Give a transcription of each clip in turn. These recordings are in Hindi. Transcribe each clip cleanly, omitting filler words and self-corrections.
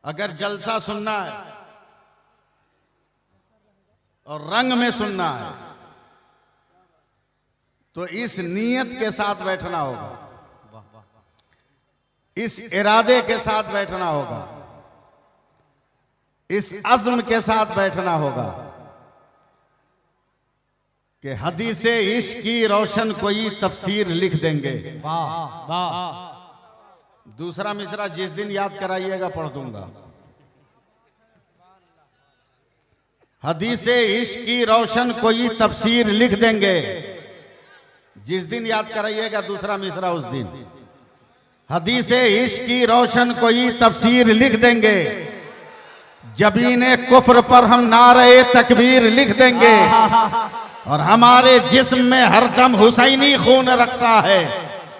अगर जलसा सुनना है और रंग में सुनना है तो इस नीयत के साथ बैठना होगा, इस इरादे के साथ बैठना होगा, इस अज़्म के साथ बैठना होगा कि हदीसे इश्क की रोशन कोई तफसीर लिख देंगे। वाह वाह। दूसरा मिसरा जिस दिन याद कराइएगा पढ़ दूंगा। हदीसे इश्क की रोशन कोई तफसीर लिख देंगे, जिस दिन याद कराइएगा दूसरा मिसरा उस दिन। हदीसे इश्क की रोशन कोई तफसीर लिख देंगे, जबीने कुफ्र पर हम नारे तकबीर लिख देंगे, और हमारे जिस्म में हरदम हुसैनी खून रक्सा है,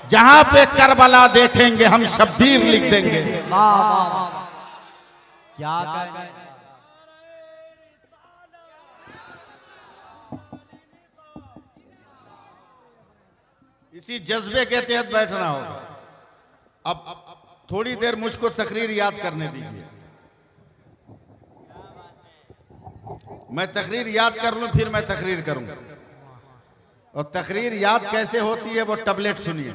जहां पे करबला देखेंगे हम शब्बीर लिख देंगे। वाह वाह। क्या कहें? इसी जज्बे के तहत बैठना होगा। अब थोड़ी देर मुझको तकरीर याद करने दीजिए, मैं तकरीर याद कर लूं फिर मैं तकरीर करूंगा। और तकरीर याद कैसे होती है वो टैबलेट सुनिए,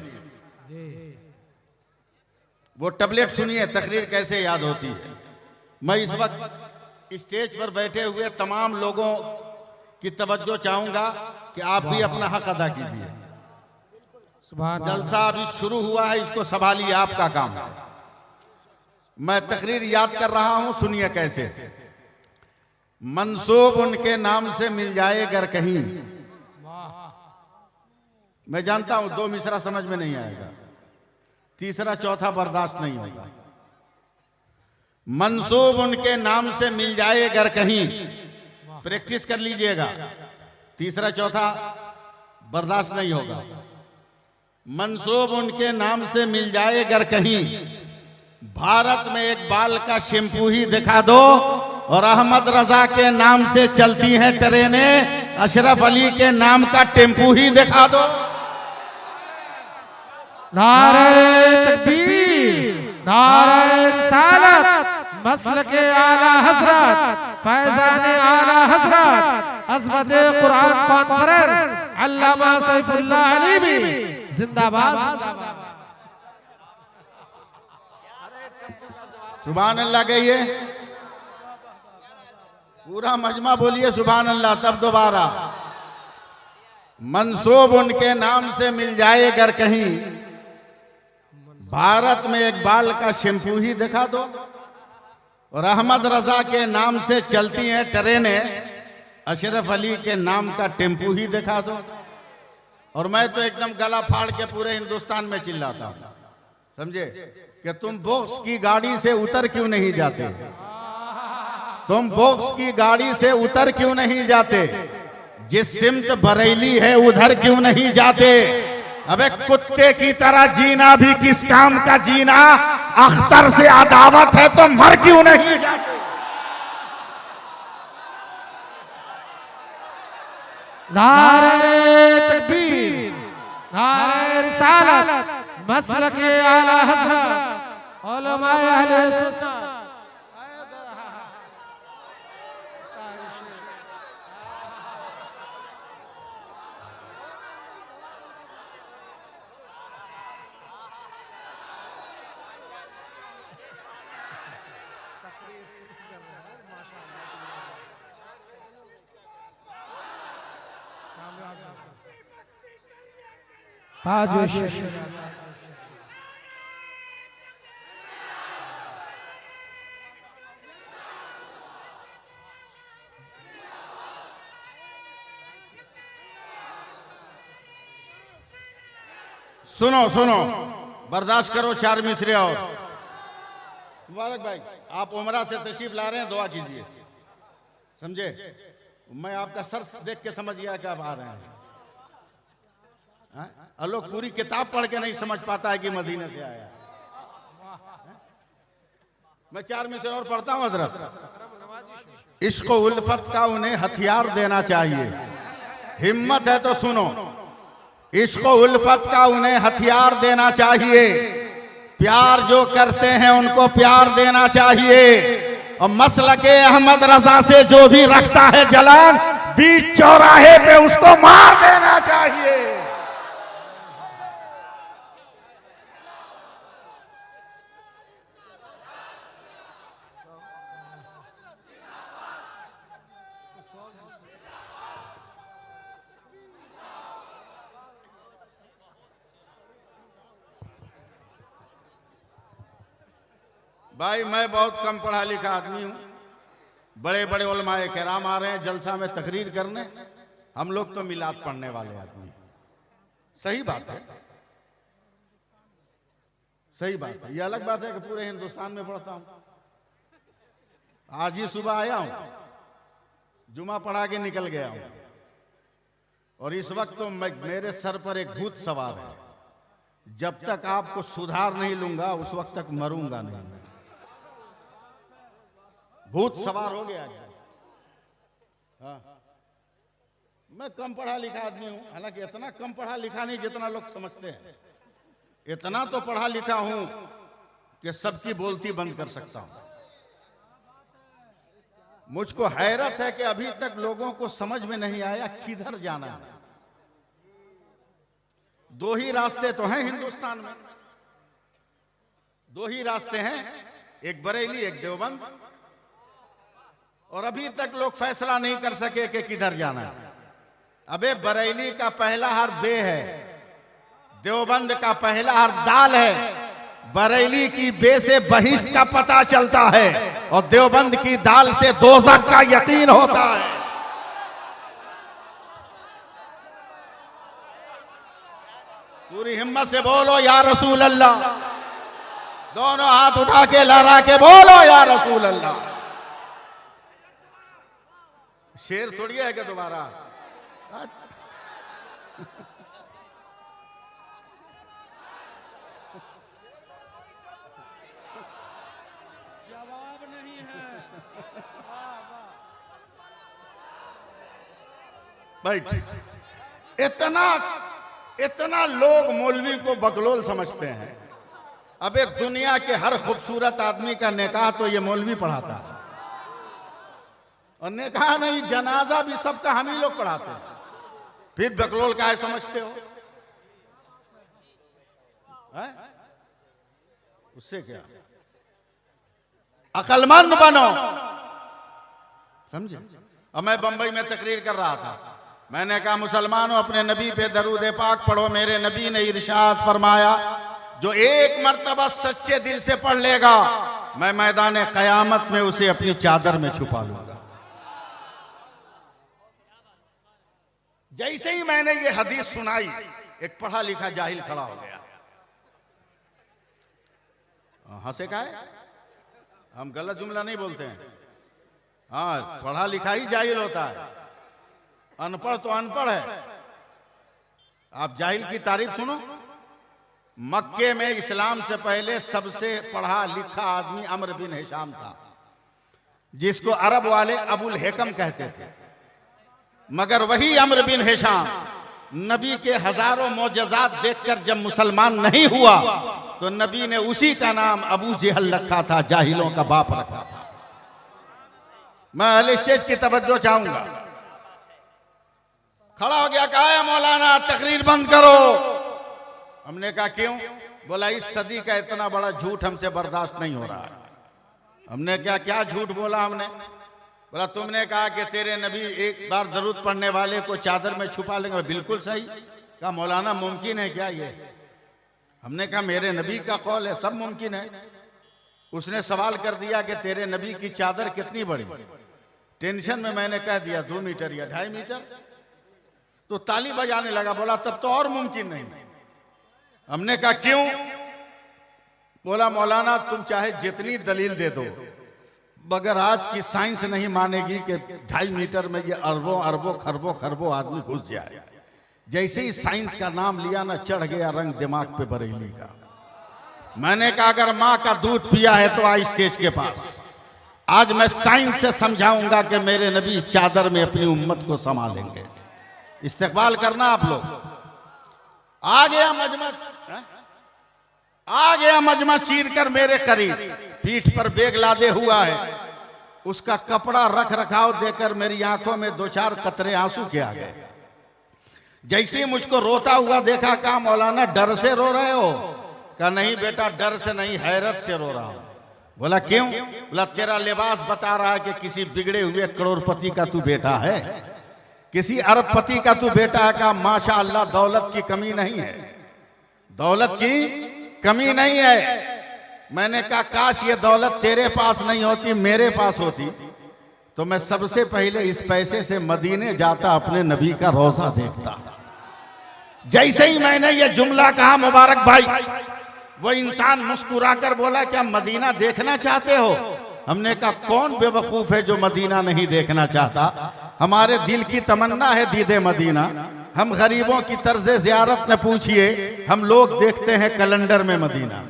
वो टैबलेट सुनिए तकरीर कैसे याद होती है। मैं इस वक्त स्टेज पर बैठे हुए तमाम लोगों की तवज्जो चाहूंगा कि आप भी अपना हक अदा कीजिए। जलसा अभी शुरू हुआ है, इसको संभालिए, आपका काम है। मैं तकरीर याद कर रहा हूं, सुनिए कैसे। मंसूब उनके नाम से मिल जाए अगर कहीं, मैं जानता हूं दो मिसरा समझ में नहीं आएगा, तीसरा चौथा बर्दाश्त नहीं होगा। मंसूब उनके नाम से मिल जाए अगर कहीं, प्रैक्टिस कर लीजिएगा, तीसरा चौथा बर्दाश्त नहीं होगा। मंसूब उनके नाम से मिल जाए अगर कहीं, भारत में एक बाल का शैम्पू ही दिखा दो, और अहमद रजा के नाम से चलती हैं ट्रेनें, अशरफ अली के नाम का टेम्पू ही दिखा दो। नारे तकबीर, नारे रिसालत, मसलके आला हजरत, फैजाने आला हजरत, अज़मत कुरान कॉन्फ्रेंस, अल्लामा सैफुल्लाह अलीमी जिंदाबाद। सुभान अल्लाह कहिए, पूरा मजमा बोलिए सुभान अल्लाह, तब दोबारा। मंसूब उनके नाम से मिल जाए अगर कहीं, भारत में एक बाल का शैम्पू ही दिखा दो, और अहमद रजा के नाम से चलती हैं ट्रेनें, अशरफ अली के नाम का टेम्पू ही दिखा दो। और मैं तो एकदम गला फाड़ के पूरे हिंदुस्तान में चिल्लाता हूं, समझे, कि तुम बॉक्स की गाड़ी से उतर क्यों नहीं जाते, तुम बॉक्स की गाड़ी से उतर क्यों नहीं जाते, जिस सिमत बरेली है उधर क्यों नहीं जाते। अबे कुत्ते की तरह जीना भी किस काम का जीना, अख्तर से अदावत है तो मर क्यों नहीं जाते। नारे तकबीर, नारे रिसालत, मसलके आला हजरत, उलमाए अहले सुन्नत। सुनो सुनो, बर्दाश्त करो, चार मिसरे और। मुबारक भाई, आप उमरा से तशरीफ ला रहे हैं, दुआ कीजिए, समझे। मैं आपका सर देख के समझ गया कि आप आ रहे हैं। लोग पूरी किताब पढ़ के नहीं समझ पाता है कि मदीने से आया। मैं चार मिसरे और पढ़ता हूं हजरत। इश्क उल्फत का उन्हें हथियार देना चाहिए, हिम्मत है तो सुनो। इश्क उल्फत का उन्हें हथियार देना चाहिए, प्यार जो करते हैं उनको प्यार देना चाहिए। और मसलके अहमद रजा से जो भी रखता है जलान, बीच चौराहे पे उसको मार देना चाहिए। भाई मैं बहुत कम पढ़ा लिखा आदमी हूं। बड़े बड़े उलमाए किराम आ रहे हैं जलसा में तकरीर करने, हम लोग तो मिलाद पढ़ने वाले आदमी। सही बात है, सही बात है। ये अलग बात है कि पूरे हिंदुस्तान में पढ़ता हूं। आज ही सुबह आया हूं, जुमा पढ़ा के निकल गया हूं, और इस वक्त तो मेरे सर पर एक भूत सवार है। जब तक आपको सुधार नहीं लूंगा उस वक्त तक मरूंगा नहीं। भूत सवार हो गया। हाँ। मैं कम पढ़ा लिखा आदमी हूं, हालांकि इतना कम पढ़ा लिखा नहीं जितना लोग समझते हैं। इतना तो पढ़ा लिखा हूं कि सबकी बोलती बंद कर सकता हूं। मुझको हैरत है कि अभी तक लोगों को समझ में नहीं आया किधर जाना है। दो ही रास्ते तो हैं हिंदुस्तान में, दो ही रास्ते हैं, एक बरेली एक देवबंद। और अभी तक लोग फैसला नहीं कर सके कि किधर जाना है। अबे बरेली का पहला हर्फ बे है, देवबंद का पहला हर्फ दाल है। बरेली की बे से बहिश्त का पता चलता है और देवबंद की दाल से दोज़ख का यकीन होता है। पूरी हिम्मत से बोलो या रसूल अल्लाह। दोनों हाथ उठा के लहरा के बोलो या रसूल अल्लाह। शेर थोड़ी है कि दोबारा। जवाब नहीं है। बैठ। इतना लोग मौलवी को बकलोल समझते हैं। अबे दुनिया के हर खूबसूरत आदमी का निकाह तो ये मौलवी पढ़ाता है, और निकाह नहीं जनाजा भी सबका हम ही लोग पढ़ाते हैं। फिर बकलोल का है समझते हो है? उससे क्या, अकलमंद बनो, समझे। और मैं बंबई में तकरीर कर रहा था, मैंने कहा मुसलमानों अपने नबी पे दरूद पाक पढ़ो। मेरे नबी ने इरशाद फरमाया, जो एक मर्तबा सच्चे दिल से पढ़ लेगा मैं मैदान कयामत में उसे अपनी चादर में छुपा लूंगा। जैसे ही मैंने ये हदीस सुनाई, एक पढ़ा लिखा जाहिल खड़ा हो गया। हंसे का है, हम गलत जुमला नहीं बोलते हैं। हाँ, पढ़ा लिखा ही जाहिल होता है, अनपढ़ तो अनपढ़ है। आप जाहिल की तारीफ सुनो। मक्के में इस्लाम से पहले सबसे पढ़ा लिखा आदमी अम्र बिन हिशाम था, जिसको अरब वाले अबुल हेकम कहते थे। मगर वही अम्र बिन हिशाम नबी के हजारों मोजज़ात देखकर जब मुसलमान नहीं हुआ तो नबी ने उसी का नाम अबू जहल रखा था, जाहिलों का बाप रखा था। मैं अहले स्टेज की तवज्जो चाहूंगा। खड़ा हो गया, कहा मौलाना तकरीर बंद करो। हमने कहा क्यों? बोला इस सदी का इतना बड़ा झूठ हमसे बर्दाश्त नहीं हो रहा है। हमने क्या झूठ बोला हमने? बोला तुमने कहा कि तेरे नबी एक बार दरूद पढ़ने वाले को चादर में छुपा लेंगे। बिल्कुल सही कहा मौलाना, मुमकिन है क्या ये? हमने कहा मेरे नबी का कौल है, सब मुमकिन है। उसने सवाल कर दिया कि तेरे नबी की चादर कितनी बड़ी? टेंशन में मैंने कह दिया 2 मीटर या 2.5 मीटर। तो ताली बजाने लगा, बोला तब तो और मुमकिन नहीं। हमने कहा क्यों? बोला मौलाना तुम चाहे जितनी दलील दे दो, मगर आज की साइंस नहीं मानेगी कि 2.5 मीटर में ये अरबों अरबों खरबों खरबों आदमी घुस जाए। जैसे ही साइंस का नाम लिया ना, चढ़ गया रंग दिमाग पे बरेली का। मैंने कहा अगर माँ का दूध पिया है तो आ स्टेज के पास। आज मैं साइंस से समझाऊंगा कि मेरे नबी चादर में अपनी उम्मत को संभालेंगे। इस्तेकबाल करना आप लोग। आ गया मजमा, आ गया मजमा चीर कर मेरे करीब, पीठ पर बेग लादे हुआ है, उसका कपड़ा रख रखाव देकर मेरी आंखों में दो चार कतरे आंसू के आ गए। जैसे ही मुझको रोता हुआ देखा, कहा मौलाना डर से रो रहे हो? कहा नहीं बेटा डर से नहीं, हैरत से रो रहा हूं। बोला क्यों? बोला तेरा लिबास बता रहा है कि किसी बिगड़े हुए करोड़पति का तू बेटा है, किसी अरबपति का तू बेटा है। कहा माशा अल्लाह दौलत की कमी नहीं है, दौलत की कमी नहीं है। मैंने कहा काश ये दौलत तेरे पास नहीं होती, मेरे पास होती तो मैं सबसे पहले इस पैसे से मदीने जाता, अपने नबी का रोजा देखता। जैसे ही मैंने ये जुमला कहा मुबारक भाई, वो इंसान मुस्कुराकर बोला क्या मदीना देखना चाहते हो? हमने कहा कौन बेवकूफ है जो मदीना नहीं देखना चाहता? हमारे दिल की तमन्ना है दीदे मदीना। हम गरीबों की तर्ज ज़ियारत न पूछिए, हम लोग देखते हैं कैलेंडर में मदीना।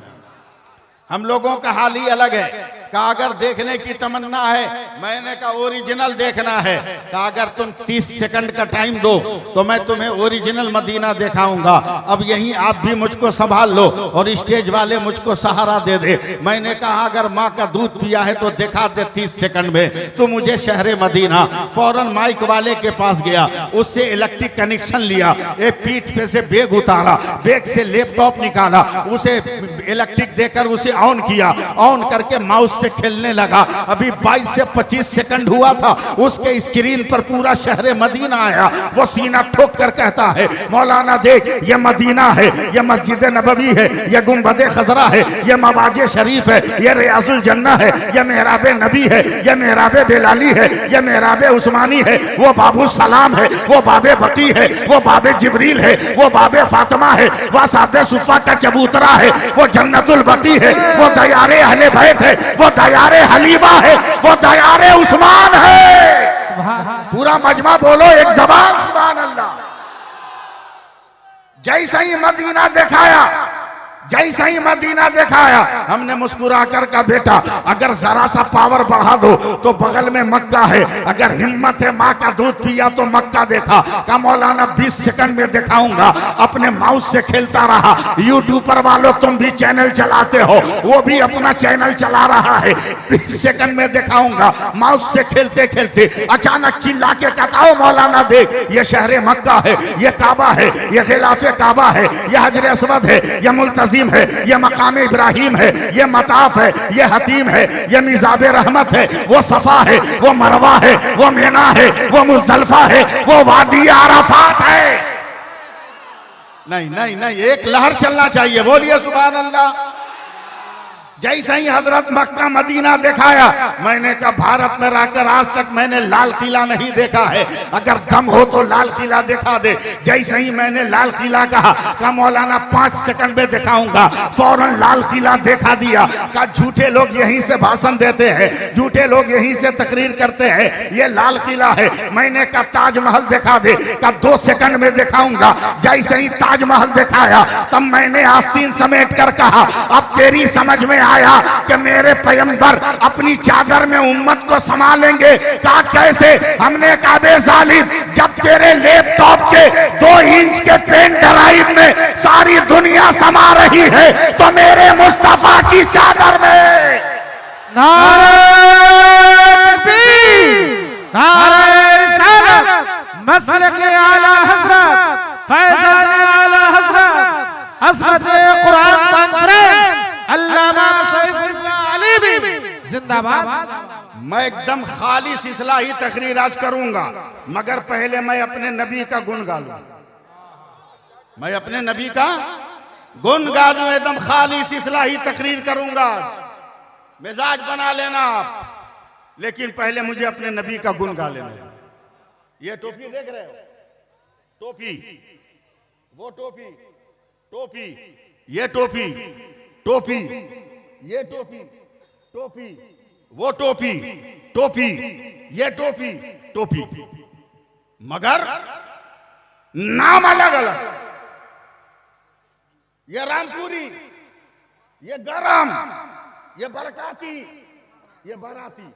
हम लोगों का हाल ही अलग है। कहा अगर देखने की तमन्ना है, मैंने कहा ओरिजिनल देखना है। कहा अगर तुम 30 सेकंड का टाइम दो तो मैं तुम्हें ओरिजिनल मदीना दिखाऊंगा। अब यहीं आप भी मुझको संभाल लो और स्टेज वाले मुझको सहारा दे दे। मैंने कहा अगर माँ का दूध पिया है तो दिखा दे 30 सेकंड में तो मुझे शहर मदीना। फौरन माइक वाले के पास गया, उससे इलेक्ट्रिक कनेक्शन लिया, एक पीठ पे से बैग उतारा, बैग से लैपटॉप निकाला, उसे इलेक्ट्रिक देकर उसे ऑन किया, ऑन करके माउस से खेलने लगा। अभी 22 से 25 सेकंड हुआ था, उसके स्क्रीन पर पूरा शहर मदीना आया। वो सीना ठोक कर कहता है मौलाना देख ये मदीना है, ये मस्जिद नबवी है, ये गुंबद खजरा है, ये मवाजे शरीफ है, ये रियाजुल जन्ना है, ये मेहराब नबी है, ये मेहराब बेलाली है, ये मेहराब उस्मानी है, वो बाबू सलाम है, वो बाबे बकी है, वो बाबे जिब्रील है, वो बाबे फातिमा है, वो साफे सुफा का चबूतरा है, वो जन्नतुल बकी है, वो दयारे अहले बैत है, वो दयारे हलीमा है, वो दयारे उस्मान है। पूरा मजमा बोलो एक जबान सुभान अल्लाह। जैसा ही मदीना दिखाया, जैसा ही मदीना दिखाया, हमने मुस्कुरा कर कहा बेटा अगर जरा सा पावर बढ़ा दो तो बगल में मक्का है, अगर हिम्मत है माँ का दूध पिया तो मक्का देखा। कहा मौलाना 20 सेकंड में दिखाऊंगा। अपने माउस से खेलता रहा। यूट्यूबर वालों तुम भी चैनल चलाते हो, वो भी अपना चैनल चला रहा है। 20 सेकंड में दिखाऊंगा। माउस से खेलते खेलते अचानक चिल्ला के कहता मौलाना देख ये शहर मक्का है, ये काबा है, ये खिलाफे काबा है, ये हजर अस्वद है, ये मुल्तज़िम है, ये मकाम इब्राहिम है, ये मताफ है, ये हतीम है, ये मिज़ाबे रहमत है, वो सफा है, वो मरवा है, वो मीना है, वो मुज़दलिफा है, वो वादी अराफात है। नहीं नहीं नहीं, एक लहर चलना चाहिए, बोलिए सुभान अल्लाह। जैसे ही हजरत मक्का मदीना दिखाया, मैंने कहा भारत में रहकर आज तक मैंने लाल किला नहीं देखा है, अगर दम हो तो लाल किला दिखा दे। जैसे ही मैंने लाल किला कहा मौलाना 5 सेकंड में दिखाऊंगा। फौरन लाल किला देखा दिया। कहा झूठे लोग यहीं से भाषण देते हैं, झूठे लोग यहीं से तकरीर करते हैं, ये लाल किला है। मैंने कहा ताजमहल दिखा दे। कहा 2 सेकंड में दिखाऊंगा। जैसे ही ताजमहल दिखाया तब मैंने आस्तीन समेट कर कहा अब तेरी समझ में आया कि मेरे पैगंबर अपनी चादर में उम्मत को संभालेंगे। कहा कैसे? हमने कहा बे जालिम, जब तेरे लैपटॉप के 2 इंच के पेन ड्राइव में सारी दुनिया समा रही है तो मेरे मुस्तफा की चादर में। नारे तकबीर, नारे रिसालत, मसलक आला हजरत, फैजान आला हजरत, अज़मत कुरान कॉन्फ्रेंस अल्लामा सैफुल्लाह अलीवी जिंदाबाद। मैं एकदम खालिस इस्लाही तकरीर आज करूंगा, मगर पहले मैं अपने नबी का गुण गा लूं। मैं अपने नबी का गुण गा लूं, एकदम खालिस इस्लाही तकरीर करूंगा। मिजाज बना लेना आप, लेकिन पहले मुझे अपने नबी का गुण गा लेना। ये टोपी देख रहे हो? टोपी, वो टोपी, टोपी, ये टोपी, टोपी, ये टोपी, टोपी, वो टोपी, टोपी, ये टोपी, टोपी, मगर नाम अलग अलग। ये रामपुरी, ये गरम, ये बरकाती, ये बाराती।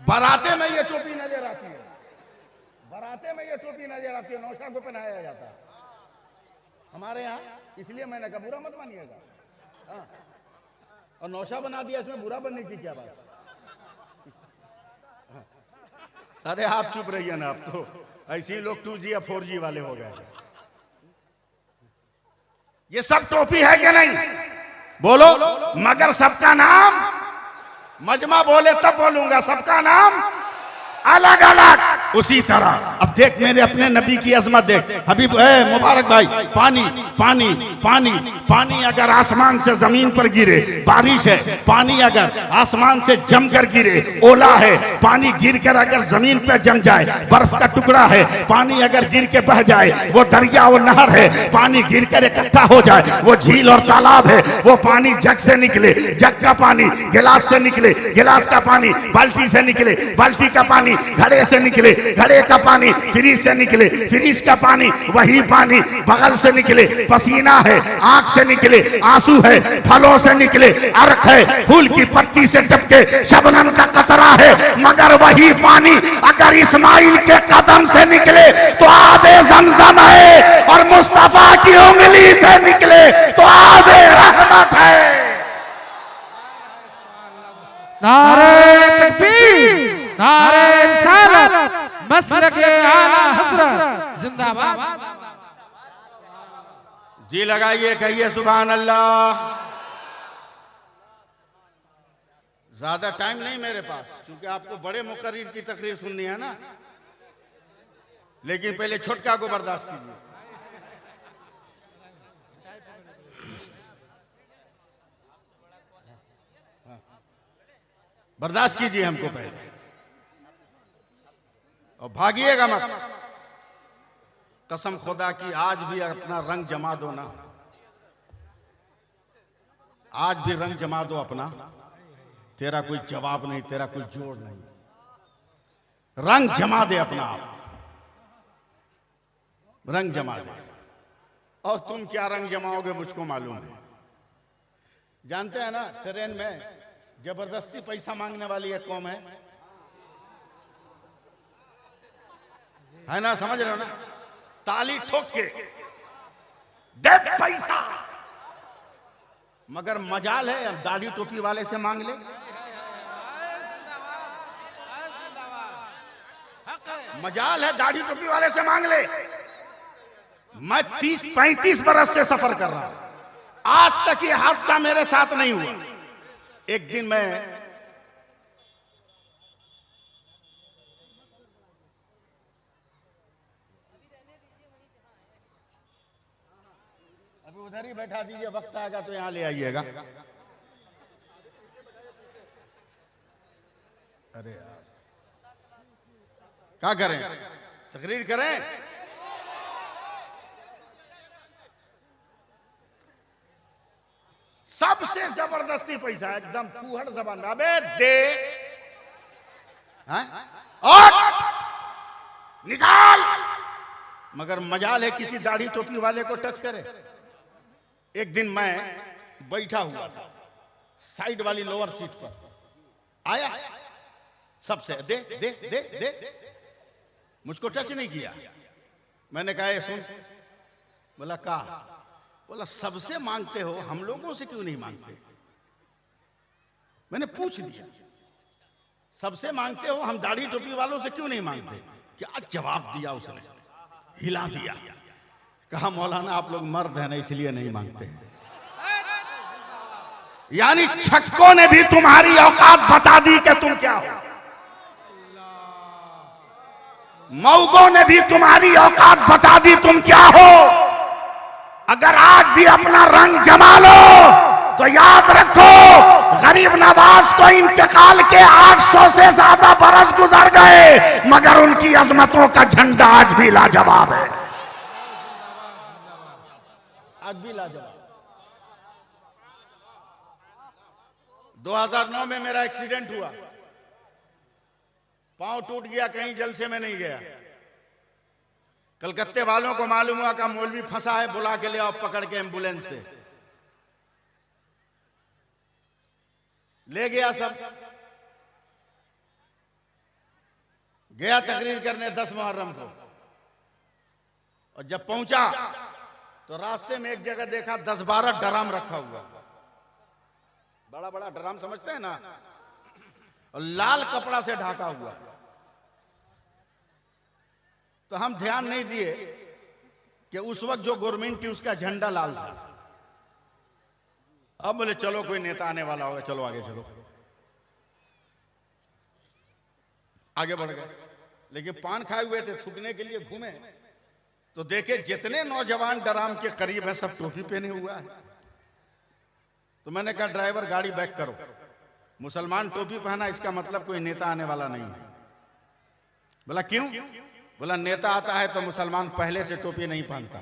बाराते में ये टोपी नजर आती है, बाराते में ये टोपी नजर आती है, नौशा को पहनाया जाता है हमारे यहाँ, इसलिए मैंने कहा बुरा मत मानिएगा। हाँ। और नौशा बना दिया, इसमें बुरा बनने की क्या बात। हाँ। अरे आप चुप रहिए ना, आप तो ऐसे लोग 2G या 4G वाले हो गए। ये सब टोपी है कि नहीं बोलो, मगर सबका नाम मजमा बोले तब बोलूंगा, सबका नाम अलग अलग। उसी तरह अब देख मेरे अपने नबी की अजमत देख, हबीब मुबारक भाई, पानी पानी पानी पानी अगर आसमान से जमीन पर गिरे, बारिश है, पानी अगर आसमान से जमकर गिरे, ओला है, पानी गिरकर अगर जमीन पे जम जाए, बर्फ का टुकड़ा है, पानी अगर गिर के बह जाए वो दरिया और नहर है, पानी गिरकर इकट्ठा हो जाए वो झील और तालाब है, वो पानी जग से निकले, जग का पानी गिलास से निकले, गिलास का पानी बाल्टी से निकले, बाल्टी का पानी घड़े से निकले, घड़े का पानी फ्रिज से निकले, फ्रिज का पानी वही पानी बगल से निकले, पसीना है, आंख से निकले, आंसू है, फलों से निकले, अर्क है, फूल की पत्ती से टपके शबनम का कतरा है, मगर वही पानी अगर इस्माइल के कदम से निकले तो आबे जमजम है, और मुस्तफा की उंगली से निकले तो आबे रहमत है। नारे तकबीर, नारे रिसालत, मसलक आला हज़रत जिंदाबाद। जी लगाइए, कहिए सुभान अल्लाह। ज्यादा टाइम नहीं मेरे पास, क्योंकि आपको बड़े मुकर्रिर की तकरीर सुननी है ना, लेकिन पहले छोटका को बर्दाश्त कीजिए। बर्दाश्त कीजिए हमको पहले, और भागिएगा मत। कसम खुदा की आज भी अपना रंग जमा दो ना, आज भी रंग जमा दो अपना, तेरा कोई जवाब नहीं, तेरा कोई जोड़ नहीं, रंग जमा दे अपना आप, रंग जमा दे। और तुम क्या रंग जमाओगे मुझको मालूम है। जानते हैं ना, ट्रेन में जबरदस्ती पैसा मांगने वाली एक कौम है ना, समझ रहे हो ना, ताली ठोक के दे पैसा, मगर मजाल है अब दाढ़ी टोपी वाले से मांग ले, मजाल है दाढ़ी टोपी वाले से मांग ले। मैं 30-35 बरस से सफर कर रहा हूं, आज तक ये हादसा मेरे साथ नहीं हुआ। एक दिन मैं अभी उधर ही बैठा दीजिए, वक्त आएगा तो यहां ले आइएगा। अरे यार क्या करें, तकरीर करें। सबसे जबरदस्ती पैसा, एकदम फूहड़ जबान, अबे दे और निकाल, मगर मजाल है किसी दाढ़ी टोपी वाले को टच करे। एक दिन मैं बैठा हुआ था साइड वाली लोअर सीट पर, आया सबसे दे दे दे दे, मुझको टच नहीं किया। मैंने कहा ये सुन, बोला का, बोला सबसे मांगते हो, हम लोगों से क्यों नहीं मांगते। मैंने पूछ लिया, सबसे मांगते हो, हम दाढ़ी टोपी वालों से क्यों नहीं मांगते। क्या जवाब दिया उसने, हिला दिया, कहा मौलाना आप लोग मर्द हैं ना इसलिए नहीं मांगते। यानी छक्कों ने भी तुम्हारी औकात बता दी कि तुम क्या हो, मऊगों ने भी तुम्हारी औकात बता दी तुम क्या हो। अगर आज भी अपना रंग जमा लो तो याद रखो, गरीब नवाज को इंतकाल के 800 से ज्यादा बरस गुजर गए, मगर उनकी अजमतों का झंडा आज भी लाजवाब है, आज भी लाजवाब। 2009 में मेरा एक्सीडेंट हुआ, पांव टूट गया, कहीं जलसे में नहीं गया। कलकत्ते वालों को मालूम हुआ कि मौलवी फंसा है, बुला के ले आओ पकड़ के एम्बुलेंस से, ले गया सब। गया तकरीर करने 10 मुहर्रम को, और जब पहुंचा तो रास्ते में एक जगह देखा 10-12 ड्राम रखा हुआ, बड़ा बड़ा ड्राम समझते हैं ना, और लाल कपड़ा से ढका हुआ। तो हम ध्यान नहीं दिए कि उस वक्त जो गवर्नमेंट थी उसका झंडा लाल था। अब बोले चलो कोई नेता आने वाला होगा, चलो आगे चलो, आगे बढ़ गए। लेकिन पान खाए हुए थे, थूकने के लिए घूमे तो देखे जितने नौजवान ड्राम के करीब हैं सब टोपी पहने हुआ है। तो मैंने कहा ड्राइवर गाड़ी बैक करो, मुसलमान टोपी पहना इसका मतलब कोई नेता आने वाला नहीं है। बोला क्यों? बोला नेता आता है तो मुसलमान पहले से टोपी नहीं पहनता,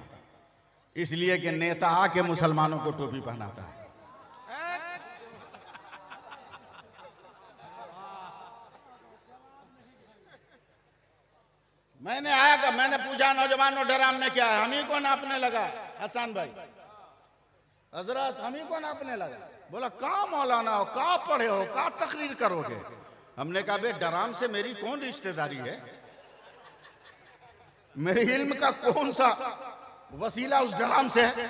इसलिए कि नेता आके मुसलमानों को टोपी पहनाता है। मैंने आया का मैंने पूछा नौजवानों ड्राम में क्या है? हम ही को नापने लगा हसन भाई, हजरत हम ही को नापने लगा। बोला कहाँ मौलाना हो, कहाँ पढ़े हो, कहाँ तकरीर करोगे? हमने कहा बे ड्राम से मेरी कौन रिश्तेदारी है, मेरे इल्म का कौन सा वसीला उस ड्राम से है?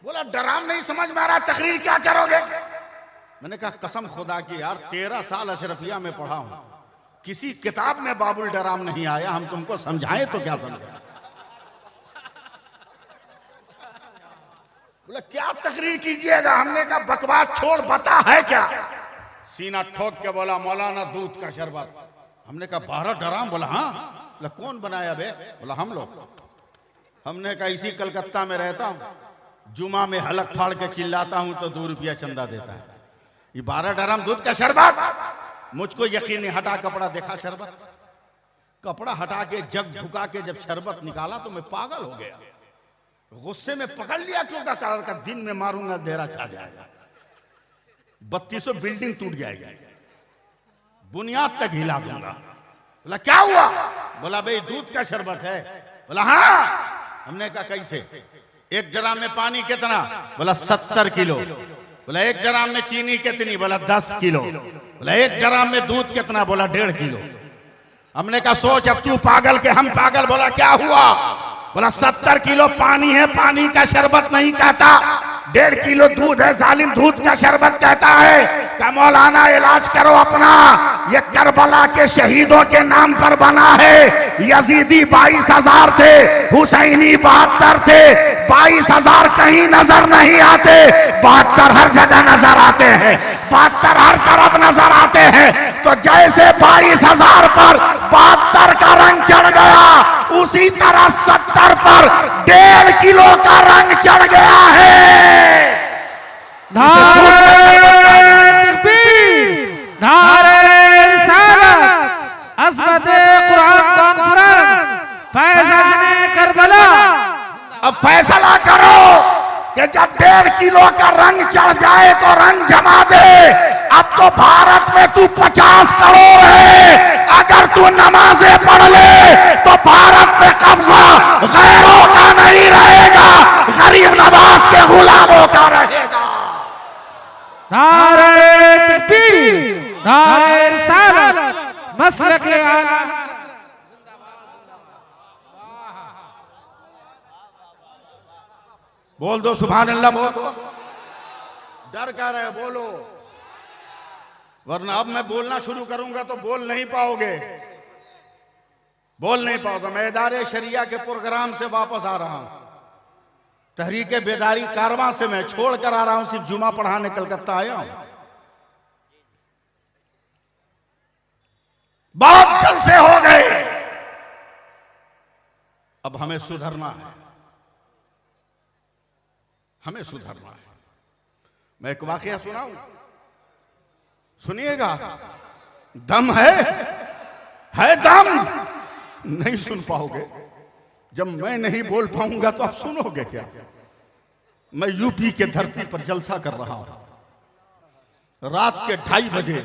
बोला ड्राम नहीं समझ में आ रहा, तकरीर क्या करोगे? मैंने कहा कसम खुदा की यार 13 साल अशरफिया में पढ़ा हूं, किसी किताब में बाबुल ड्राम नहीं आया, हम तुमको समझाएं तो क्या समझे? बोला क्या तकरीर कीजिएगा? हमने कहा बकवास छोड़, बता है क्या? सीना ठोक के बोला मौलाना दूध का शरबत। हमने कहा 12 ड्राम? बोला हाँ। बोला कौन बनाया बे? बोला हम लोग। हमने कहा इसी कलकत्ता में रहता हूं, जुमा में हलक फाड़ के चिल्लाता हूं तो 2 रुपया चंदा देता है, ये 12 ड्राम दूध का शरबत? मुझको यकीन नहीं, हटा कपड़ा देखा शरबत, कपड़ा हटा के जग झुका के जब शरबत निकाला तो मैं पागल हो गया, गुस्से में पकड़ लिया चौका कलर का, दिन में मारूंगा अंधेरा छा जाएगा, 3200 बिल्डिंग टूट जाएगी, बुनियाद तक हिला दूंगा। बोला क्या हुआ? बोला भाई दूध का शरबत है। बोला हाँ। हमने कहा कैसे? 1 ड्राम में पानी कितना? बोला 70 किलो। बोला 1 ड्राम में चीनी कितनी? बोला 10 किलो। बोला 1 ड्राम में दूध कितना? बोला 1.5 किलो। हमने कहा सोच अब तू पागल के हम पागल। बोला क्या हुआ? बोला 70 किलो पानी है, पानी का शरबत नहीं कहता, 1.5 किलो दूध है, जालिम दूध का शरबत कहता है। क्या मौलाना इलाज करो अपना, ये करबला के शहीदों के नाम पर बना है। यजीदी 22,000 थे, हुसैनी 72 थे, 22,000 कहीं नजर नहीं आते, 72 हर जगह नजर आते हैं, 72 हर तरफ नजर आते हैं। तो जैसे 22,000 पर 72 का रंग चढ़ गया, उसी तरह 70 पर 1.5 किलो का रंग चढ़ गया है। नारे रिसालत, अज़मत कुरान कॉन्फ्रेंस, फैज़ाने करबला। अब फैसला करो कि जब 1.5 किलो का रंग चढ़ जाए तो रंग जमा दे। अब तो भारत में तू 50 करोड़ है, अगर तू नमाजें पढ़ ले तो भारत में कब्जा गैरों का नहीं रहेगा, गरीब नवाज के गुलामों का रहेगा। नारे तकबीर, नारे रिसालत, मसलके आला। बोल दो सुभान अल्लाह, बोल दो, डर क्या रहे बोलो, वरना अब मैं बोलना शुरू करूंगा तो बोल नहीं पाओगे, बोल नहीं पाओगे। मैं इदारे शरिया के प्रोग्राम से वापस आ रहा हूं, तहरीके बेदारी कारवां से मैं छोड़ कर आ रहा हूं, सिर्फ जुमा पढ़ाने कलकत्ता आया हूं। बहुत जलसे हो गए, अब हमें सुधरना है, हमें सुधरना है। मैं एक वाकया सुनाऊं, सुनिएगा। दम है दम। नहीं सुन पाओगे, जब मैं नहीं बोल पाऊंगा तो आप सुनोगे क्या? मैं यूपी के धरती पर जलसा कर रहा हूं, रात के 2:30 बजे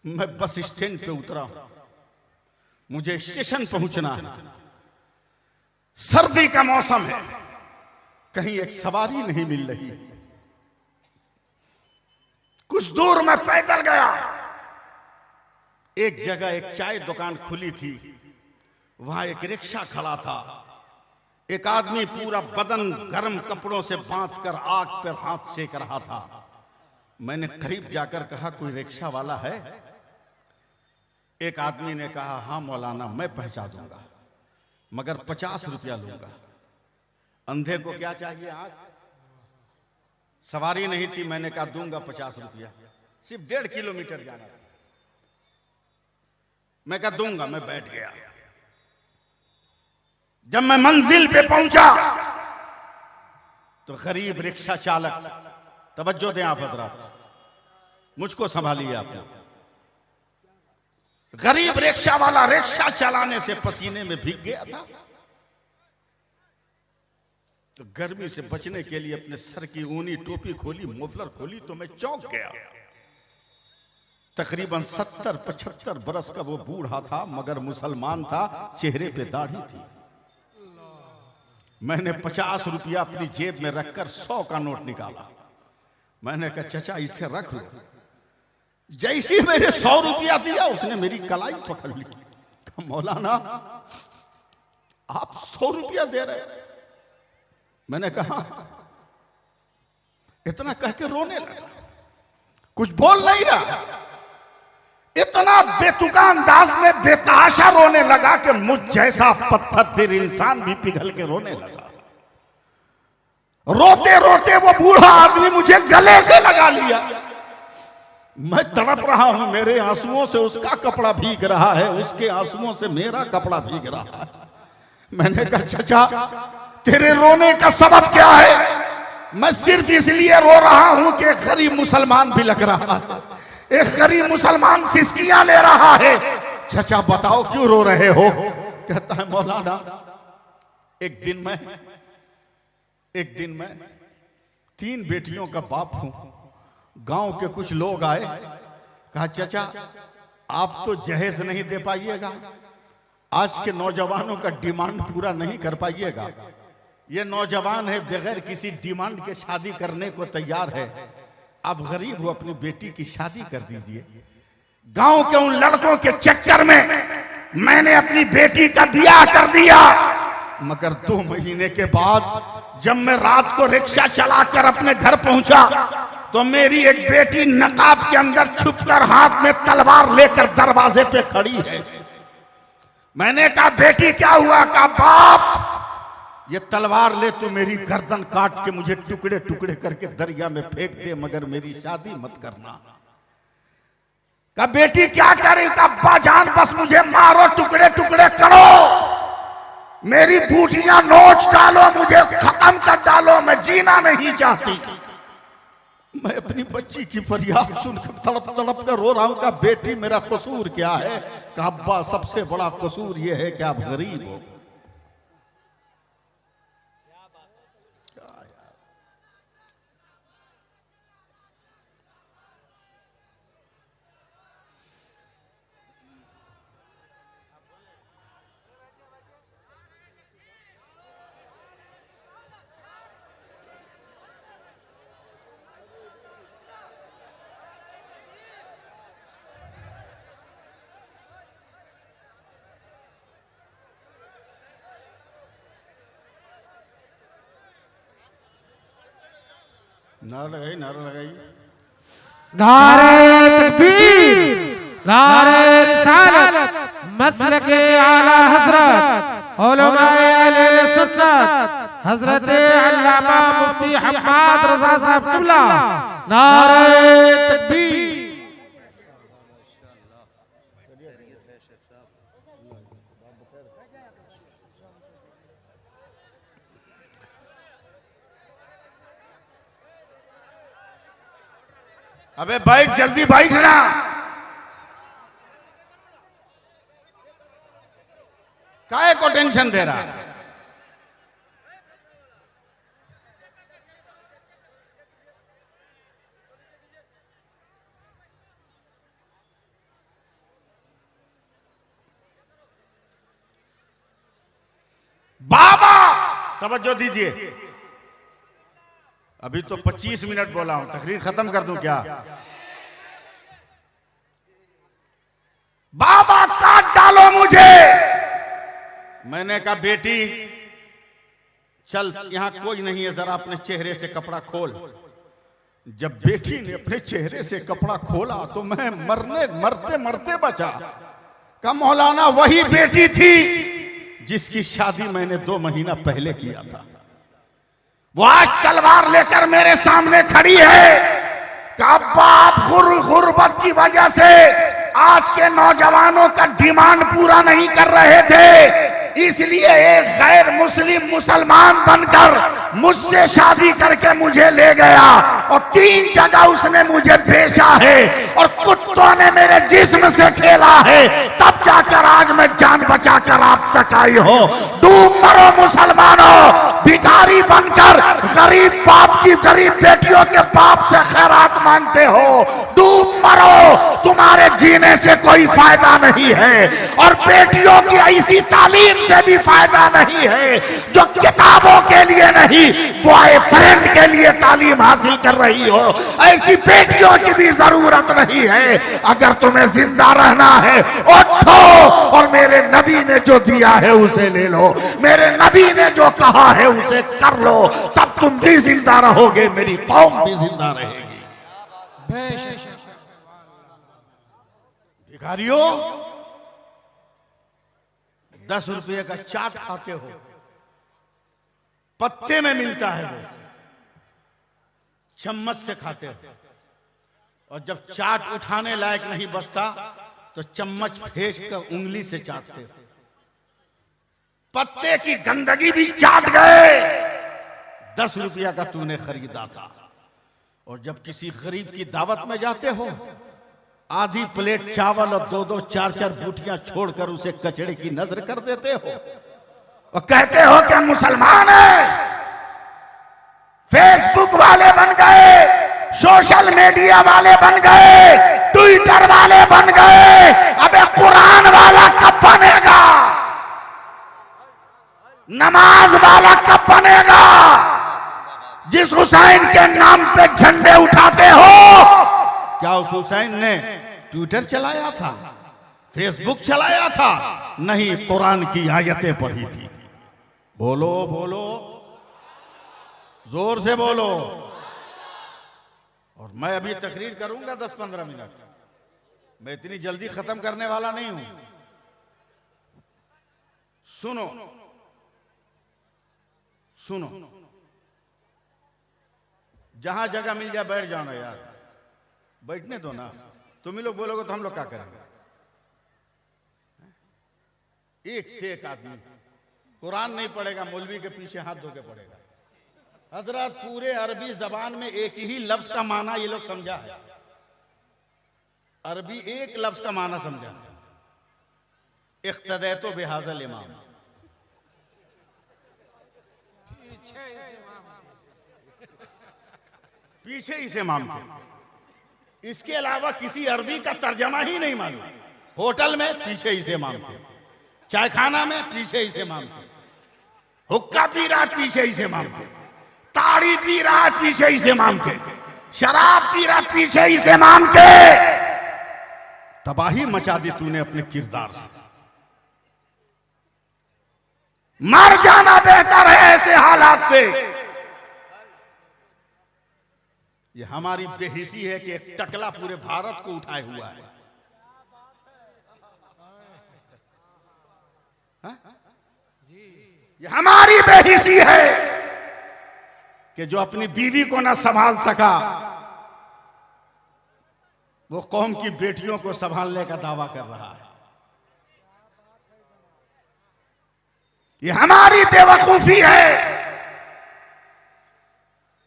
मैं बस स्टैंड पे उतरा, मुझे स्टेशन पहुंचना है, सर्दी का मौसम है, कहीं एक सवारी नहीं मिल रही। कुछ दूर मैं पैदल गया, एक जगह एक चाय दुकान खुली थी, वहां एक रिक्शा खड़ा था। एक आदमी पूरा बदन गर्म कपड़ों से बांधकर आग पर हाथ सेक रहा था। मैंने करीब जाकर कहा, कोई रिक्शा वाला है? एक आदमी ने कहा, हाँ मौलाना, मैं पहुंचा दूंगा, मगर 50 रुपया लूंगा। अंधे को क्या चाहिए? आग। सवारी नहीं थी। मैंने कहा, दूंगा 50 रुपया, सिर्फ 1.5 किलोमीटर जाना था। मैं कहा, दूंगा। मैं बैठ गया। जब मैं मंजिल पे पहुंचा तो गरीब रिक्शा चालक, तवज्जो दें आप हजरात, मुझको संभालिए आप लोग। गरीब रिक्शा वाला रिक्शा चलाने से पसीने में भीग गया था। तो गर्मी से बचने के लिए अपने सर की ऊनी टोपी खोली, मफलर खोली, तो मैं चौंक गया। तकरीबन 70-75 बरस का वो बूढ़ा था, मगर मुसलमान था, चेहरे पे दाढ़ी थी। मैंने 50 रुपया अपनी जेब में रखकर 100 का नोट निकाला। मैंने कहा, चचा इसे रख लो। जैसी मेरे 100 रुपया दिया, उसने मेरी कलाई पकड़ ली। कहा, मौलाना आप 100 रुपया दे रहे? मैंने कहा, इतना कह के रोने लगा, कुछ बोल नहीं रहा। इतना बेतुका अंदाज में बेतहाशा रोने लगा कि मुझ जैसा पत्थर दिल इंसान भी पिघल के रोने लगा। रोते रोते वो बूढ़ा आदमी मुझे गले से लगा लिया। मैं तड़प रहा हूं, मेरे आंसुओं से उसका कपड़ा भीग रहा है, उसके आंसुओं से मेरा कपड़ा भीग रहा है। मैंने कहा, चचा तेरे रोने का सबब क्या है? मैं सिर्फ इसलिए रो रहा हूं कि एक गरीब मुसलमान भी लग रहा है, एक गरीब मुसलमान सिसकियां ले रहा है। चचा बताओ क्यों रो रहे हो? कहता है, मौलाना एक दिन मैं 3 बेटियों का बाप हूं। गांव के कुछ लोग आए, कहा, चचा आप तो जहेज नहीं दे पाइएगा, आज के नौजवानों का डिमांड पूरा नहीं कर पाइएगा। ये नौजवान है, बगैर किसी डिमांड के शादी करने को तैयार है। आप गरीब हो, अपनी बेटी की शादी कर दीजिए। गांव के उन लड़कों के चक्कर में मैंने अपनी बेटी का ब्याह कर दिया। मगर 2 महीने के बाद जब मैं रात को रिक्शा चलाकर अपने घर पहुंचा तो मेरी एक बेटी नकाब के अंदर छुपकर हाथ में तलवार लेकर दरवाजे पे खड़ी है। मैंने कहा, बेटी क्या हुआ? कहा, बाप ये तलवार ले तो मेरी गर्दन काट के मुझे टुकड़े टुकड़े करके दरिया में फेंक दे, मगर मेरी शादी मत करना। कहा, बेटी क्या करे? कहा, अब्बा जान बस मुझे मारो, टुकड़े टुकड़े करो, मेरी बूटियां नोच डालो, मुझे खत्म कर डालो, मैं जीना नहीं चाहती। मैं अपनी बच्ची की फरियाद सुनकर तड़प तड़प कर रो रहा हूं। कहा, बेटी मेरा कसूर क्या है? कहा, अब्बा सबसे बड़ा कसूर यह है कि आप गरीब हो। नारा लगाई। नारे तकबीर, नारे रिसालत, मसलके आला हजरत उलमाए अहले सुन्नत हजरत अल्लामा मुफ्ती हम्माद रजा साहब क़िबला। नारे तकबीर। अबे बैठ, जल्दी बैठना। काहे को टेंशन दे रहा है? बाबा तवज्जो दीजिए। अभी तो 25 मिनट बोला हूं, तकरीर खत्म कर दूं क्या? मैंने कहा बेटी चल, यहां कोई नहीं है, जरा अपने चेहरे से कपड़ा खोल। जब बेटी ने अपने चेहरे से कपड़ा खोला तो मैं मरते मरते बचा। का मौलाना वही बेटी थी जिसकी शादी मैंने 2 महीना पहले किया था। वो आज तलवार लेकर मेरे सामने खड़ी है। का बाप गुर्बत की वजह से आज के नौजवानों का डिमांड पूरा नहीं कर रहे थे, इसलिए एक गैर मुस्लिम मुसलमान बनकर मुझसे शादी करके मुझे ले गया और 3 जगह उसने मुझे बेचा है और कुत्तों ने मेरे जिस्म से खेला है, तब जाकर आज मैं जान बचाकर आप तक आई हो। डूब मरो मुसलमानों, भिखारी बनकर गरीब बाप की गरीब बेटियों के बाप से खैरात मांगते हो। डूब मरो, तुम्हारे जीने से कोई फायदा नहीं है और बेटियों की ऐसी तालीम से भी फायदा नहीं है जो किताबों के लिए नहीं बॉयफ्रेंड के लिए तालीम हासिल कर रही हो। ऐसी बेटियों की भी जरूरत नहीं है। अगर तुम्हें जिंदा रहना है उठो और मेरे नबी ने जो दिया है उसे ले लो, मेरे नबी ने जो कहा है उसे कर लो, तब तुम भी जिंदा रहोगे, मेरी कौम भी जिंदा रहेगी। भिखारियों 10 रुपये का चाट खाते हो, पत्ते में मिलता है, वो चम्मच से खाते हो और जब चाट उठाने लायक नहीं बचता तो चम्मच फेंक कर उंगली से चाटते हो। पत्ते की गंदगी भी चाट गए। 10 रुपया का तूने खरीदा था और जब किसी गरीब की दावत में जाते हो आधी प्लेट चावल और 2-2 4-4 बूटियां छोड़कर उसे कचड़े की नजर कर देते हो और कहते हो कि मुसलमान है। फेसबुक वाले बन गए, सोशल मीडिया वाले बन गए, ट्विटर वाले बन गए, अबे कुरान वाला कब बनेगा? नमाज वाला कब बनेगा? जिस हुसैन के नाम पे झंडे उठाते हो, क्या उस हुसैन ने ट्विटर चलाया था, फेसबुक चलाया था? नहीं, कुरान की आयतें पढ़ी थी। बोलो बोलो, जोर से बोलो। और मैं अभी तकरीर करूंगा 10-15 मिनट, मैं इतनी जल्दी खत्म करने वाला नहीं हूं। सुनो सुनो, जहां जगह मिल जाए बैठ जाओ ना यार, बैठने दो ना। तुम ही लोग बोलोगे तो हम लोग क्या करेंगे? एक से एक आदमी कुरान नहीं पढ़ेगा, मौलवी के पीछे हाथ धो के पढ़ेगा। हजरत पूरे अरबी जबान में एक ही लफ्ज का माना ये लोग समझा है। अरबी एक लफ्ज का माना समझा है, इख्तदैतो बिहाज़ल इमाम। पीछे इस इमाम के, इसके अलावा किसी अरबी का तर्जमा ही नहीं मालूम। होटल में पीछे इस इमाम के, चाय खाना में पीछे इस इमाम के, हुक्का पी रहा पीछे इस इमाम के, ताड़ी पी रहा पीछे इस इमाम के, शराब पी रहा पीछे इस इमाम के। तबाही मचा दी तूने अपने किरदार से। मर जाना बेहतर है ऐसे हालात से। ये हमारी बेहिसी है कि एक टकला पूरे भारत को उठाए हुआ है। ये हमारी बेहिसी है कि जो अपनी बीवी को ना संभाल सका वो कौम की बेटियों को संभालने का दावा कर रहा है। ये हमारी बेवकूफी है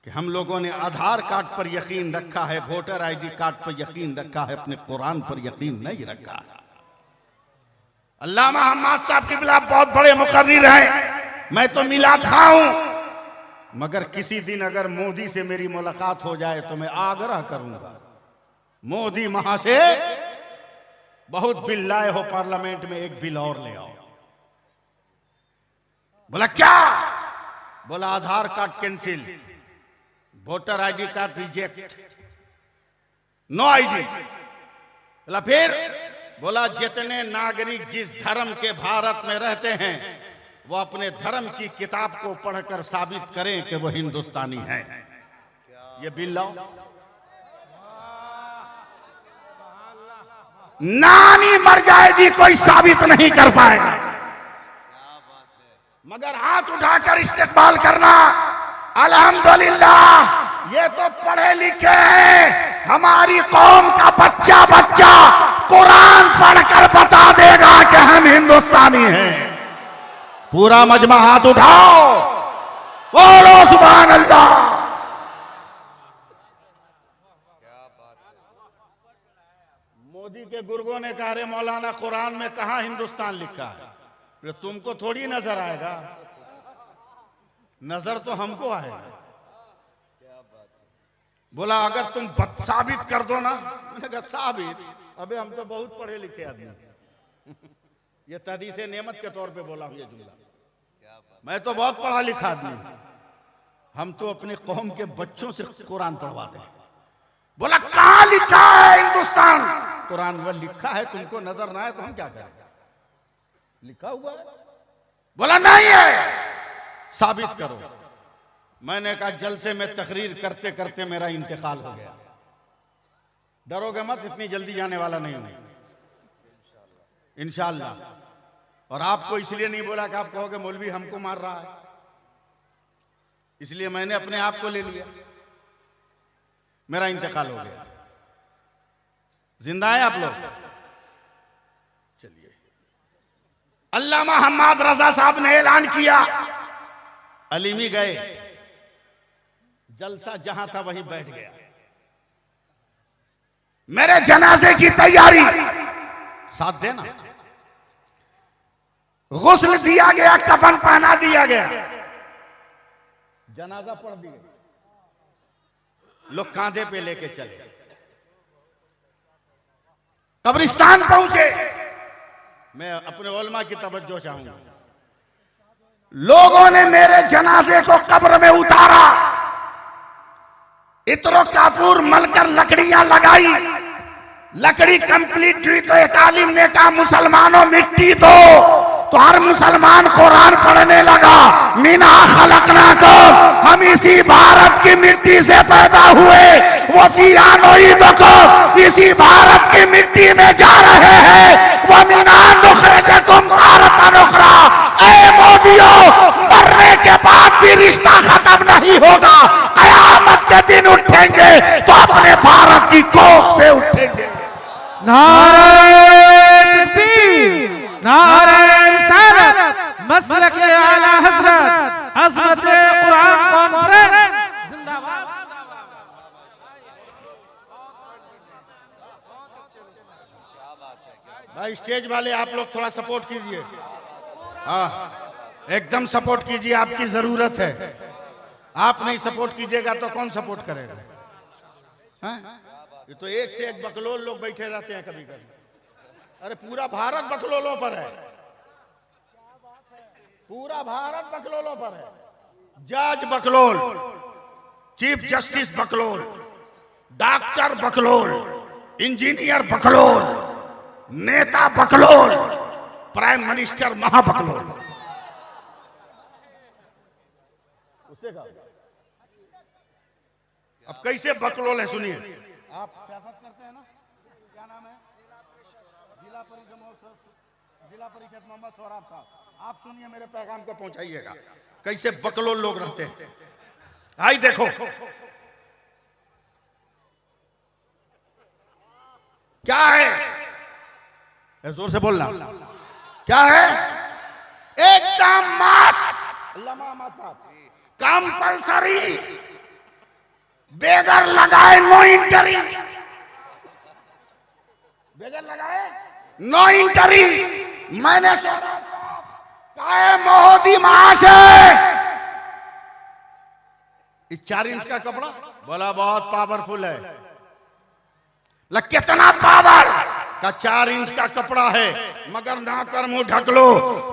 कि हम लोगों ने आधार कार्ड पर यकीन रखा है, वोटर आईडी कार्ड पर यकीन रखा है, अपने कुरान पर यकीन नहीं रखा है। अल्लामा हम्माद साहब किबला बहुत बड़े मुकर्रिर हैं, मैं तो मिलाद खां हूं, मगर किसी दिन अगर मोदी से मेरी मुलाकात हो जाए तो मैं आग्रह करूंगा, मोदी वहां से बहुत बिल लाए हो, पार्लियामेंट में एक बिल और ले आओ। बोला क्या? बोला Aadhaar card cancel, voter ID card reject, no ID. बोला फिर? बोला जितने नागरिक जिस धर्म के भारत में रहते हैं वो अपने धर्म की किताब को पढ़कर साबित करें कि वो हिंदुस्तानी है। ये बिल लाओ। नानी मर जाएगी कोई साबित नहीं कर पाएगा, मगर हाथ उठाकर इस्तेकबाल करना। अल्हम्दुलिल्लाह, ये तो पढ़े लिखे हैं। हमारी कौम का बच्चा बच्चा कुरान पढ़कर बता देगा कि हम हिंदुस्तानी हैं। पूरा मजमा हाथ उठाओ, बोलो सुभान अल्लाह। मोदी के गुर्गों ने कहा, रे मौलाना, कुरान में कहां हिंदुस्तान लिखा है? तुमको थोड़ी नजर आएगा, नजर तो हमको आएगा। बोला अगर तुम साबित कर दो ना। मैंने कहा साबित? अबे हम तो बहुत पढ़े लिखे आदमी। ये तदीसे नेमत के तौर पे बोला हूं ये जुमला। मैं तो बहुत पढ़ा लिखा आदमी हूं। हम तो अपनी कौम के बच्चों से कुरान पढ़वा दें। बोला कहां लिखा है हिंदुस्तान? कुरान में लिखा है, तुमको नजर ना आए तो हम क्या करें? लिखा हुआ है। बोला नहीं है, साबित करो। मैंने कहा जलसे में तकरीर करते करते मेरा इंतकाल हो गया। डरोगे मत, इतनी जल्दी जाने वाला नहीं हूं इंशाअल्लाह। और आपको इसलिए नहीं बोला कि आप कहोगे मौलवी हमको मार रहा है, इसलिए मैंने अपने आप को ले लिया। मेरा इंतकाल हो गया। जिंदा है आप लोग? चलिए। अल्लामा हम्माद रजा साहब ने ऐलान किया, अलीमी गए, जलसा जहां था वहीं बैठ गया। मेरे जनाजे की तैयारी साथ देना। गुस्ल दिया गया, कफन पहना दिया गया, जनाजा पढ़ दिया, लोग कांधे पे लेके चले, कब्रिस्तान पहुंचे। मैं अपने उलमा की तवज्जो चाहूंगा। लोगों ने मेरे जनाजे को कब्र में उतारा, इत्रो कापूर मलकर लकड़ियां लगाई। लकड़ी कंप्लीट हुई तो एक आलिम ने कहा मुसलमानों मिट्टी दो, तो हर मुसलमान कुरान पढ़ने लगा। मिना खलकनाकुम, हम इसी भारत की मिट्टी से पैदा हुए, वो फियानुईदकुम, इसी भारत की मिट्टी में जा रहे हैं। वो मिना नुखरिजुकुम तारतन उखरा, ऐ मोदियों, मरने के बाद भी रिश्ता खत्म नहीं होगा। कयामत के दिन उठेंगे तो अपने भारत की कोख से उठेंगे। नारे तकबीर, नारे रिसालत, मसलक आला हजरत, अज़मत कुरान कॉन्फ्रेंस जिंदाबाद। भाई स्टेज वाले आप लोग थोड़ा सपोर्ट कीजिए। हाँ, एकदम सपोर्ट कीजिए, आपकी जरूरत है। आप नहीं सपोर्ट कीजिएगा तो कौन सपोर्ट करेगा? हाँ? ये तो एक से एक बकलोल लोग बैठे रहते हैं कभी कभी। अरे पूरा भारत बकलोलों पर है, पूरा भारत बकलोलों पर है। जज बकलोल, चीफ जस्टिस बकलोल, डॉक्टर बकलोल, इंजीनियर बकलोल, नेता बकलोल, प्राइम मिनिस्टर महाबकलोल। अब कैसे बकलोल है सुनिए। आप सियासत करते हैं ना, क्या नाम है? जिला परिषद मोहम्मद सोहराब साहब, आप सुनिए, मेरे पैगाम को पहुंचाइएगा। कैसे बकलोल लोग रहते हैं। आई देखो क्या है, जोर से बोलना, क्या है? एकदम मास्क, कंपल्सरी, बेगर लगाए नो इंटरी, बेगर लगाए नो इंटरी। मैंने सोचा काय मोदी माश है। 4 इंच का कपड़ा, बोला बहुत पावरफुल है। कितना पावर का? 4 इंच का कपड़ा है, मगर नाक और मुंह ढक लो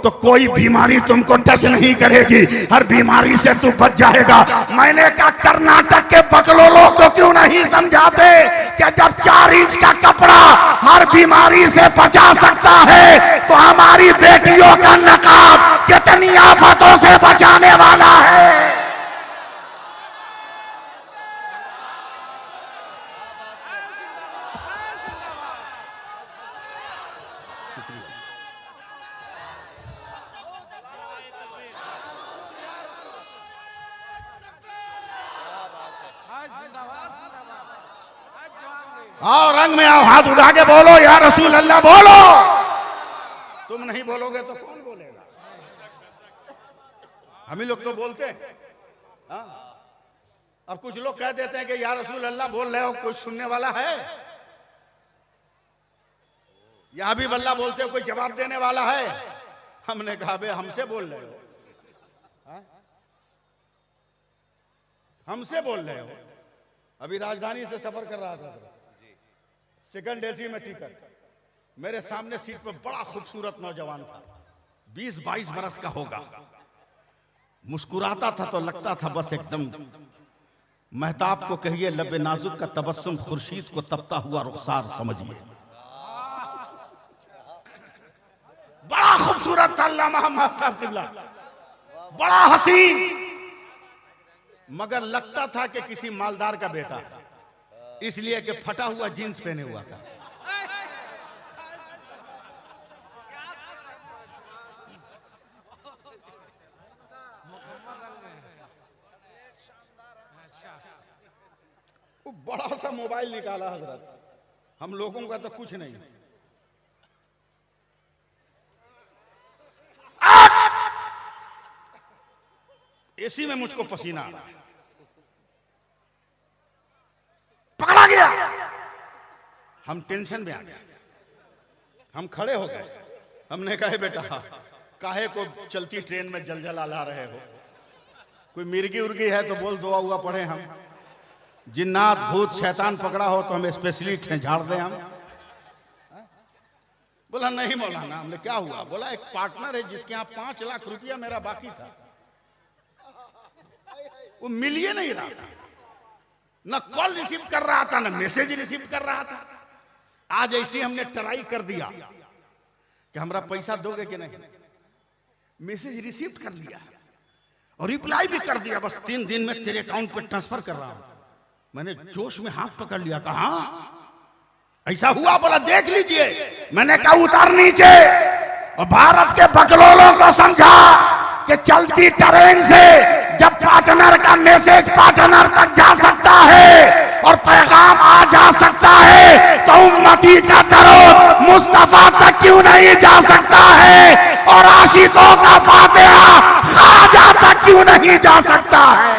तो कोई बीमारी तुमको टच नहीं करेगी, हर बीमारी से तू बच जाएगा। मैंने कहा कर्नाटक के बकलोलों को क्यों नहीं समझाते कि जब 4 इंच का कपड़ा हर बीमारी से बचा सकता है तो हमारी बेटियों का नकाब कितनी हाथों से बचाने वाला है। आओ रंग में आओ, हाथ उठा के बोलो या रसूल अल्लाह बोलो। तुम नहीं बोलोगे तो कौन बोलेगा? हम ही लोग तो बोलते हैं। हाँ? अब कुछ लोग कह देते हैं कि या रसूल अल्लाह बोल रहे हो, कोई सुनने वाला है? या हबीब अल्लाह बोलते हो, कोई जवाब देने वाला है? हमने कहा बे हमसे बोल रहे हो, हाँ? हमसे बोल रहे हो। अभी राजधानी से सफर कर रहा था, सेकंड एसी में टिकट, मेरे सामने सीट पर बड़ा खूबसूरत नौजवान था, 20-22 बरस का होगा। मुस्कुराता था तो लगता था बस एकदम महताब को कहिए लबे नाजुक का तबस्सुम, खुर्शीद को तपता हुआ रुखसार समझिए। बड़ा खूबसूरत था अल्लामा मोहम्मद साहब किबला, बड़ा हसीन, मगर लगता था कि किसी मालदार का बेटा है, इसलिए कि फटा हुआ जींस पहने हुआ था। वो बड़ा सा मोबाइल निकाला हजरत, हम लोगों का तो कुछ नहीं। एसी में मुझको पसीना आ रहा है, पकड़ा गया, हम टेंशन में आ गए, हम खड़े हो गए। हमने कहा बेटा काहे को चलती ट्रेन में जलजला ला रहे हो, कोई मिर्गी उर्गी है तो बोल, दुआ हुआ पढ़े हम, जिन्नात भूत शैतान पकड़ा हो तो हम स्पेशली झाड़ दें हम। बोला नहीं मौलाना। हमने क्या हुआ? बोला एक पार्टनर है जिसके यहाँ 5 लाख रुपया मेरा बाकी था, वो मिल ही नहीं रहा था, न कॉल रिसीव कर रहा था न मैसेज रिसीव कर रहा था। आज ऐसी हमने ट्राई कर दिया कि हमरा पैसा दोगे कि नहीं, मैसेज रिसीव कर लिया और रिप्लाई भी कर दिया, बस 3 दिन में तेरे अकाउंट पर ट्रांसफर कर रहा हूं। मैंने जोश में हाथ पकड़ लिया, कहा ऐसा हुआ? बोला देख लीजिए। मैंने कहा उतार नीचे, और भारत के बकलोलों को समझा कि चलती ट्रेन से जब पार्टनर का मैसेज पार्टनर तक जा सकता है और पैगाम आ जा सकता है, तो उम्मती का दरूद मुस्तफा तक क्यों नहीं जा सकता है, और आशिकों का फातिहा ख्वाजा तक क्यों नहीं जा सकता है।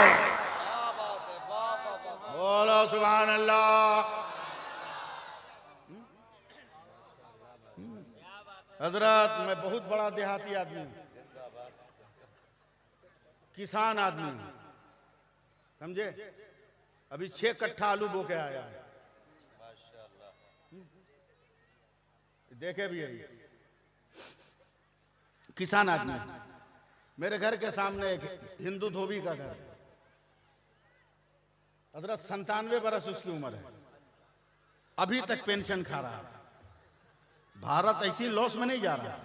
बोलो सुभान अल्लाह। हजरत मैं बहुत बड़ा देहाती आदमी हूं, किसान आदमी हूं, समझे? अभी 6 कट्ठा आलू बो के आया, देखे भी है, किसान आदमी। मेरे घर के सामने एक हिंदू धोबी का घर, हजरत 97 बरस उसकी उम्र है, अभी तक पेंशन खा रहा है। भारत ऐसी लॉस में नहीं जा रहा,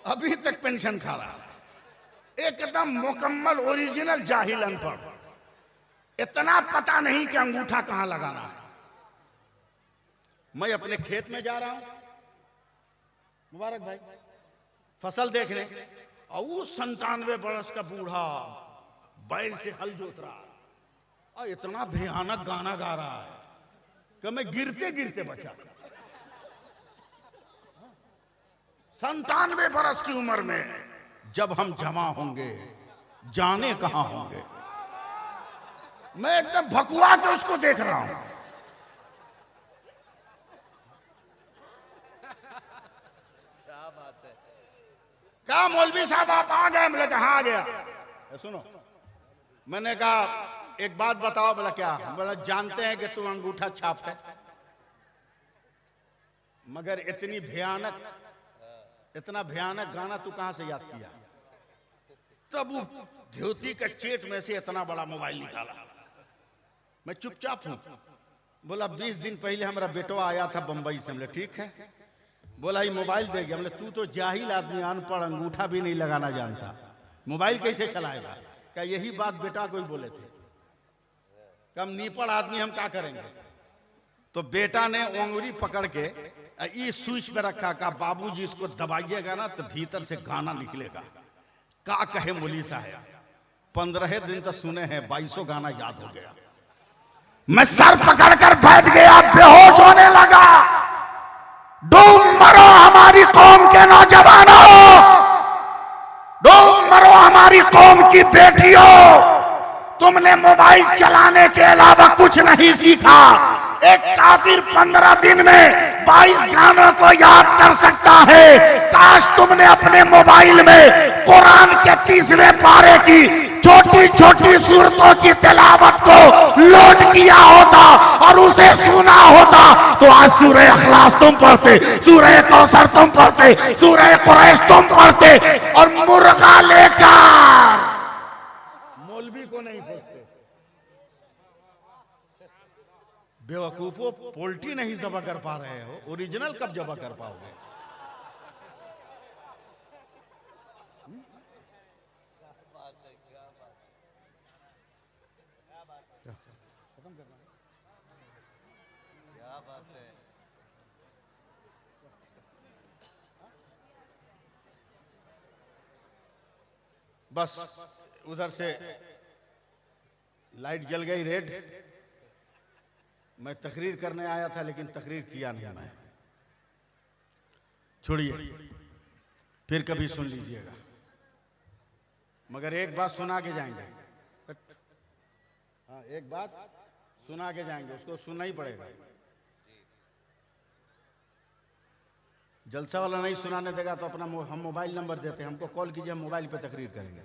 अभी तक पेंशन खा रहा है, एकदम मुकम्मल ओरिजिनल जाहिल अनपढ़, इतना पता नहीं कि अंगूठा कहां लगाना है। मैं अपने खेत में जा रहा हूं, मुबारक भाई, फसल देखने, और वो 97 बरस का बूढ़ा बैल से हल जोत रहा है और इतना भयानक गाना गा रहा है कि मैं गिरते गिरते बचा। 97 बरस की उम्र में जब हम जमा होंगे जाने कहां होंगे। मैं एकदम भकुआ के उसको देख रहा हूं। क्या मौलवी साहब आप आ गए? मैंने कहा हाँ आ गया। सुनो, मैंने कहा एक बात बताओ। बोला क्या? बोला जानते हैं कि तू अंगूठा छाप है, मगर इतना भयानक गाना तू कहां से याद किया? तब वो धोती का चेट में से इतना बड़ा मोबाइल निकाला। मैं चुपचाप हूं, बोला 20 दिन पहले हमारा बेटवा आया था बंबई से। हमने ठीक है। बोला ये मोबाइल दे गया। हमने तू तो जाहिल आदमी, अनपढ़, अंगूठा भी नहीं लगाना जानता, मोबाइल कैसे चलाएगा? क्या यही बात बेटा को ही बोले थे? कम नीपड़ आदमी हम क्या करेंगे? तो बेटा ने उंगली पकड़ के ये स्विच पे रखा, कहा बाबूजी इसको दबाइएगा ना तो भीतर से गाना निकलेगा। का कहे मौलवी साहब, 15 दिन तो सुने हैं, 22 गाना याद हो गया। मैं सर पकड़कर बैठ गया, बेहोश होने लगा। डूब मरो हमारी कौम के नौजवानों, डूब मरो हमारी कौम की बेटियों। तुमने मोबाइल चलाने के अलावा कुछ नहीं सीखा। एक काफिर 15 दिन में 22 गानों को याद कर सकता है। काश तुमने अपने मोबाइल में कुरान के 30वें पारे की छोटी छोटी सूरतों की तिलावत को लोड किया होता और उसे सुना होता तो आज सूरह इखलास तुम पढ़ते, सूरह कौसर तुम पढ़ते, सूरह कुरैश तुम पढ़ते और मुर्गा लेकर मौलवी को नहीं पूछते। बेवकूफो, पोल्ट्री नहीं जबा कर पा रहे हो, ओरिजिनल कब जबा कर पाओगे? बस उधर से लाइट जल गई रेड। मैं तकरीर करने आया था लेकिन तकरीर किया नहीं मैं। छोड़िए, फिर कभी सुन लीजिएगा, मगर एक बात सुना के जाएंगे। हाँ, एक बात सुना के जाएंगे, उसको सुनना ही पड़ेगा। जलसा वाला नहीं सुनाने देगा तो अपना हम मोबाइल नंबर देते हैं, हमको कॉल कीजिए, हम मोबाइल पे तकरीर करेंगे।